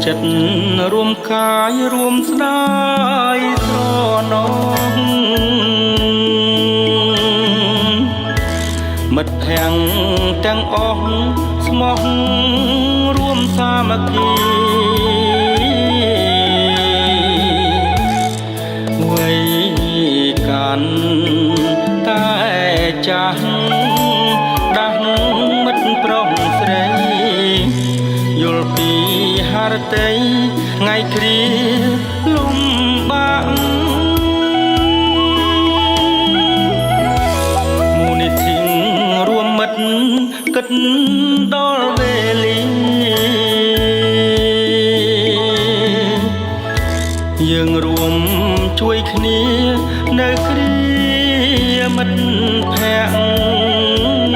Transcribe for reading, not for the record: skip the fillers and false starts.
ចិត្តរួមកាយរួមស្ដាយស្រណងមិត្តភ័ក្តិទាំងអស់ស្មោះរួមសាមគ្គីវ័យកាន់តែចាស់ដាស់មិត្តប្រុសស្រីយល់ពីហារតីថ្ងៃគ្រាលំបាកមូនិធិរួមមិត្តគិតដល់វេលាយើងរួមជួយគ្នានៅគ្រាមិត្តភក្តិ